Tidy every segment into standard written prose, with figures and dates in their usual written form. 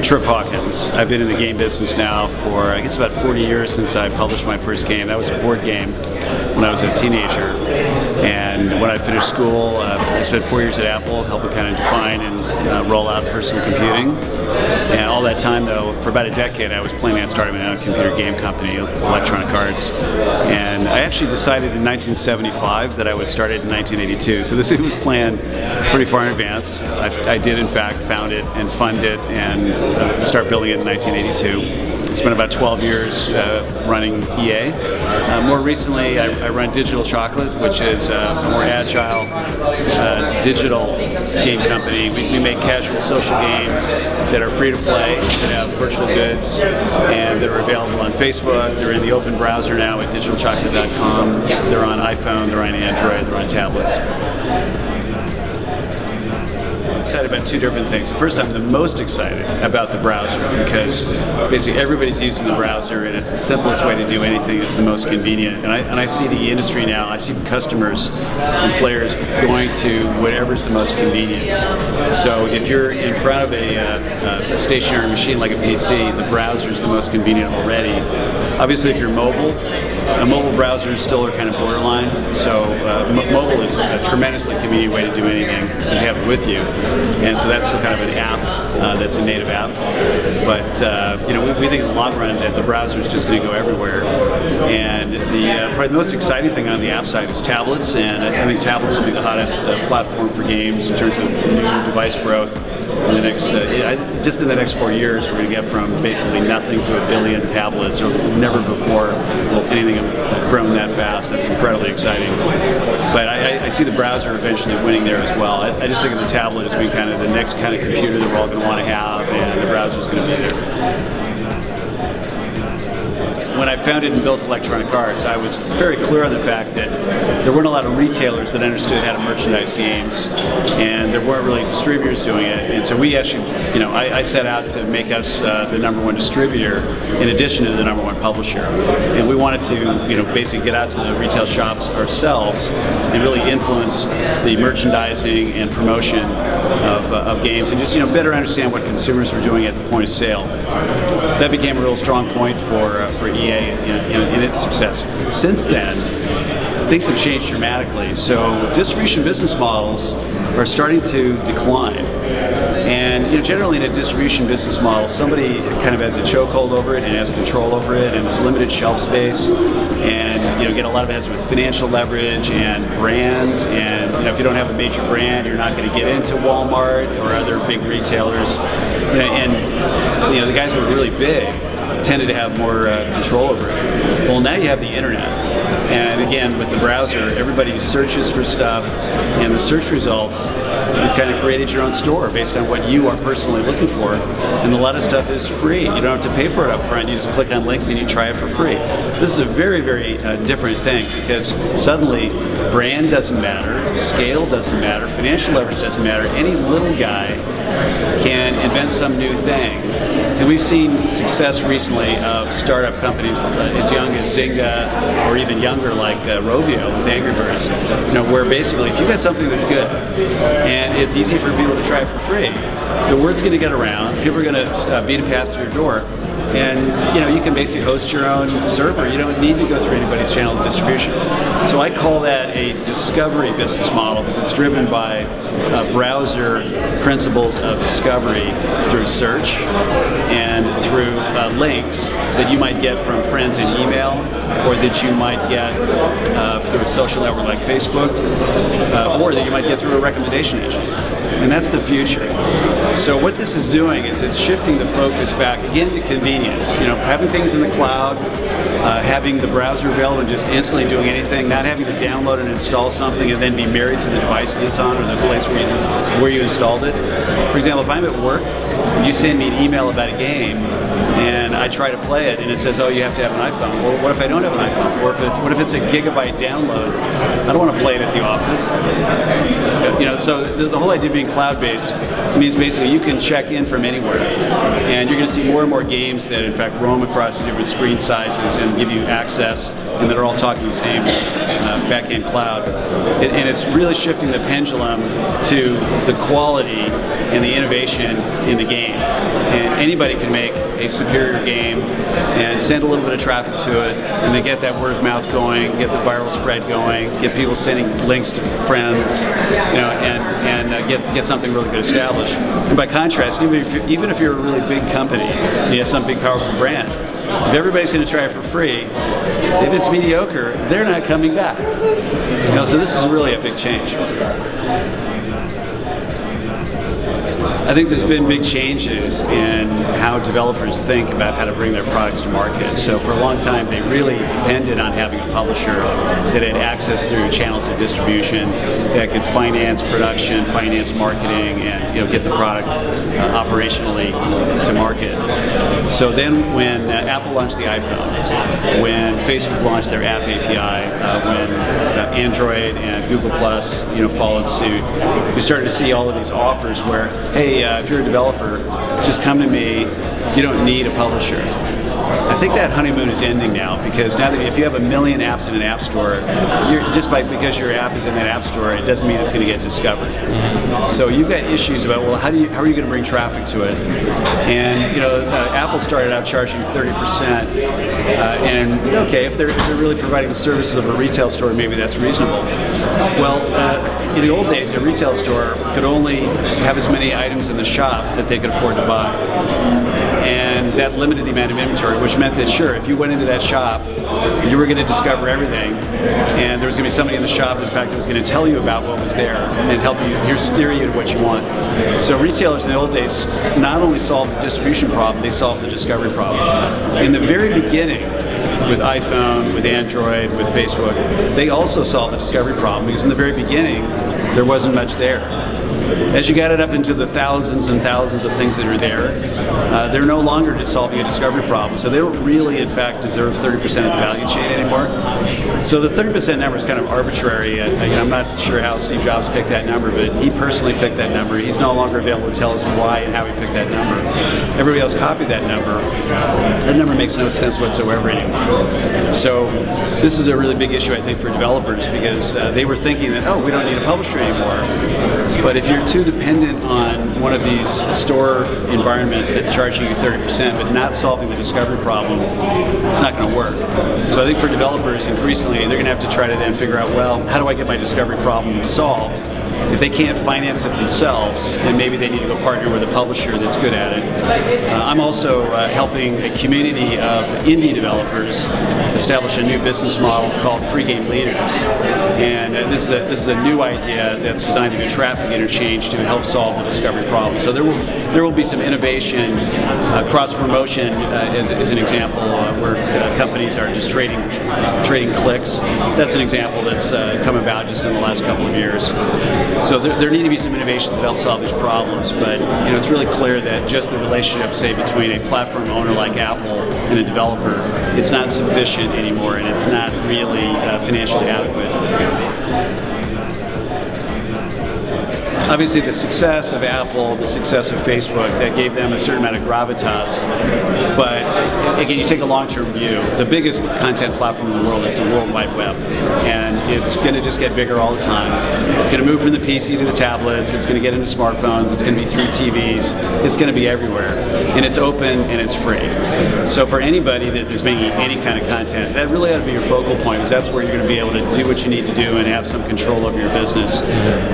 Trip Hawkins. I've been in the game business now for, I guess, about 40 years since I published my first game. That was a board game when I was a teenager. And when I finished school, I spent 4 years at Apple, helping kind of define and roll out personal computing. And all that time, though, for about a decade, I was planning on starting my own computer game company, Electronic Arts. And I actually decided in 1975 that I would start it in 1982. So this was planned pretty far in advance. I did, in fact, found it and fund it and start building it in 1982. Spent about 12 years running EA. More recently, I run Digital Chocolate, which is a more agile digital game company. We make casual social games that are free to play, that have virtual goods, and that are available on Facebook. They're in the open browser now at digitalchocolate.com. They're on iPhone, they're on Android, they're on tablets. Excited about two different things. First, I'm the most excited about the browser because basically everybody's using the browser and it's the simplest way to do anything. It's the most convenient. And I see the industry now, I see customers and players going to whatever's the most convenient. So if you're in front of a stationary machine like a PC, the browser is the most convenient already. Obviously, if you're mobile browsers still are kind of borderline. So mobile is a tremendously convenient way to do anything because you have it with you. And so that's kind of an app that's a native app. But you know, we think in the long run that the browser is just going to go everywhere. And probably the most exciting thing on the app side is tablets. And I think tablets will be the hottest platform for games in terms of new device growth. In the next, just in the next 4 years, we're going to get from basically nothing to 1 billion tablets. Or never before will anything have grown that fast. That's incredibly exciting. But I see the browser eventually winning there as well. I just think of the tablet as being kind of the next kind of computer that we're all going to want to have, and the browser is going to be there. When I founded and built Electronic Arts, I was very clear on the fact that there weren't a lot of retailers that understood how to merchandise games, and there weren't really distributors doing it. And so we actually, you know, I set out to make us the #1 distributor in addition to the #1 publisher. And we wanted to, you know, basically get out to the retail shops ourselves and really influence the merchandising and promotion of games, and just, you know, better understand what consumers were doing at the point of sale. That became a real strong point for EA in its success. Since then, things have changed dramatically. So distribution business models are starting to decline. And you know, generally in a distribution business model, somebody kind of has a chokehold over it and has control over it, and there's limited shelf space, and you know, again, a lot of it has with financial leverage and brands. And you know, if you don't have a major brand, you're not going to get into Walmart or other big retailers. You know, and you know, the guys who are really big tended to have more control over it. Well, now you have the internet, and again, with the browser, everybody searches for stuff, and the search results, you kind of created your own store based on what you are personally looking for, and a lot of stuff is free. You don't have to pay for it up front. You just click on links and you try it for free. This is a very, very different thing, because suddenly brand doesn't matter, scale doesn't matter, financial leverage doesn't matter. Any little guy can invent some new thing. And we've seen success recently of startup companies as young as Zynga, or even younger like Rovio with Angry Birds, you know, where basically if you've got something that's good and it's easy for people to try it for free, the word's going to get around, people are going to beat a path to your door, and you know, you can basically host your own server. You don't need to go through anybody's channel of distribution. So I call that a discovery business model, because it's driven by browser principles of discovery through search and through links that you might get from friends in email, or that you might get through a social network like Facebook, or that you might get through a recommendation engine. And that's the future. So what this is doing is it's shifting the focus back again to convenience. You know, having things in the cloud, having the browser available and just instantly doing anything, not having to download and install something and then be married to the device that it's on or the place where you installed it. For example, if I'm at work and you send me an email about a game and I try to play it and it says, oh, you have to have an iPhone. Well, what if I don't have an iPhone? Or what if it's a gigabyte download? I don't want to play it at the office. You know, so the whole idea of being cloud-based means basically you can check in from anywhere, and you're going to see more and more games that in fact roam across the different screen sizes and give you access, and that are all talking the same back-end cloud. And it's really shifting the pendulum to the quality and the innovation in the game. And anybody can make a superior game and send a little bit of traffic to it, and then get that word of mouth going, get the viral spread going, get people sending links to friends, and get something really good established. And by contrast, even if you're a really big company, you have some big powerful brand, if everybody's going to try it for free, if it's mediocre, they're not coming back. So this is really a big change. I think there's been big changes in how developers think about how to bring their products to market. So for a long time, they really depended on having a publisher that had access through channels of distribution that could finance production, finance marketing, and get the product operationally to market. So then when Apple launched the iPhone, when Facebook launched their app API, when Android and Google Plus followed suit, we started to see all of these offers where, hey, if you're a developer, just come to me. You don't need a publisher. I think that honeymoon is ending now, because now that if you have 1 million apps in an app store, because your app is in that app store, it doesn't mean it's going to get discovered. So you've got issues about, well, how are you going to bring traffic to it? And Apple started out charging 30%, and okay, if they're really providing the services of a retail store, maybe that's reasonable. Well, in the old days, a retail store could only have as many items in the shop that they could afford to buy. And that limited the amount of inventory, which meant that, sure, if you went into that shop, you were going to discover everything, and there was going to be somebody in the shop, in fact, that was going to tell you about what was there and help you, steer you to what you want. So retailers in the old days not only solved the distribution problem, they solved the discovery problem. In the very beginning, with iPhone, with Android, with Facebook, they also solved the discovery problem, because in the very beginning, there wasn't much there. As you got it up into the thousands and thousands of things that are there, they're no longer just solving a discovery problem. So they don't really, in fact, deserve 30% of the value chain anymore. So the 30% number is kind of arbitrary. I'm not sure how Steve Jobs picked that number, but he personally picked that number. He's no longer available to tell us why and how he picked that number. Everybody else copied that number. That number makes no sense whatsoever anymore. So this is a really big issue, I think, for developers, because they were thinking that, oh, we don't need a publisher anymore. But if you're too dependent on one of these store environments that's charging you 30% but not solving the discovery problem, it's not going to work. So I think for developers, increasingly, they're going to have to try to then figure out, well, how do I get my discovery problem solved? If they can't finance it themselves, then maybe they need to go partner with a publisher that's good at it. I'm also helping a community of indie developers establish a new business model called Free Game Leaders. And this is a new idea that's designed to be traffic interchange to help solve the discovery problem. So there will be some innovation, cross-promotion as an example, where companies are just trading clicks. That's an example that's come about just in the last couple of years. So there need to be some innovations that help solve these problems, but it's really clear that just the relationship, say, between a platform owner like Apple and a developer, it's not sufficient anymore, and it's not really financially adequate. Obviously, the success of Apple, the success of Facebook, that gave them a certain amount of gravitas. But again, you take a long-term view. The biggest content platform in the world is the World Wide Web, and it's going to just get bigger all the time. It's going to move from the PC to the tablets. It's going to get into smartphones. It's going to be through TVs. It's going to be everywhere, and it's open and it's free. So for anybody that is making any kind of content, that really ought to be your focal point, because that's where you're going to be able to do what you need to do and have some control over your business.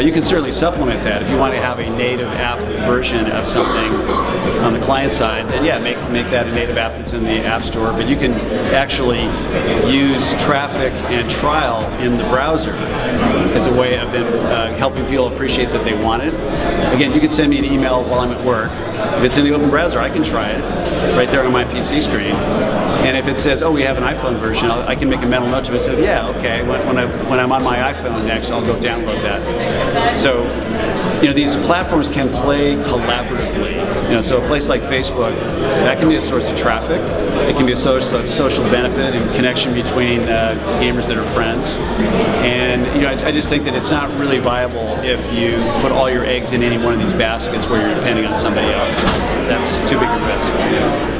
You can certainly supplement that. If you want to have a native app version of something on the client side, then yeah, make that a native app that's in the App Store. But you can actually use traffic and trial in the browser as a way of them helping people appreciate that they want it. Again, you can send me an email while I'm at work. If it's in the open browser, I can try it right there on my PC screen. And if it says, oh, we have an iPhone version, I can make a mental note of it and say, yeah, okay, when I'm on my iPhone next, I'll go download that. So, these platforms can play collaboratively. So a place like Facebook, that can be a source of traffic. It can be a source of social benefit and connection between gamers that are friends. And I just think that it's not really viable if you put all your eggs in any one of these baskets where you're depending on somebody else. That's too big a risk.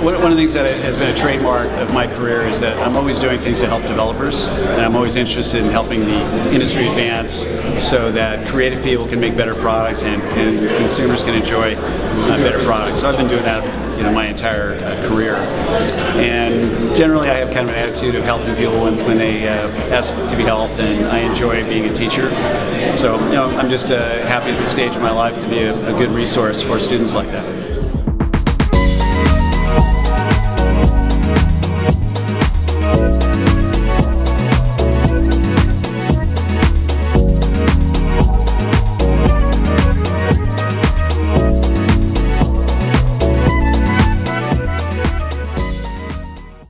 one of the things that has been a trademark of my career is that I'm always doing things to help developers, and I'm always interested in helping the industry advance so that creative people can make better products and consumers can enjoy better products. So I've been doing that my entire career. And generally I have kind of an attitude of helping people when they ask to be helped, and I enjoy being a teacher. So I'm just happy at this stage of my life to be a good resource for students like that.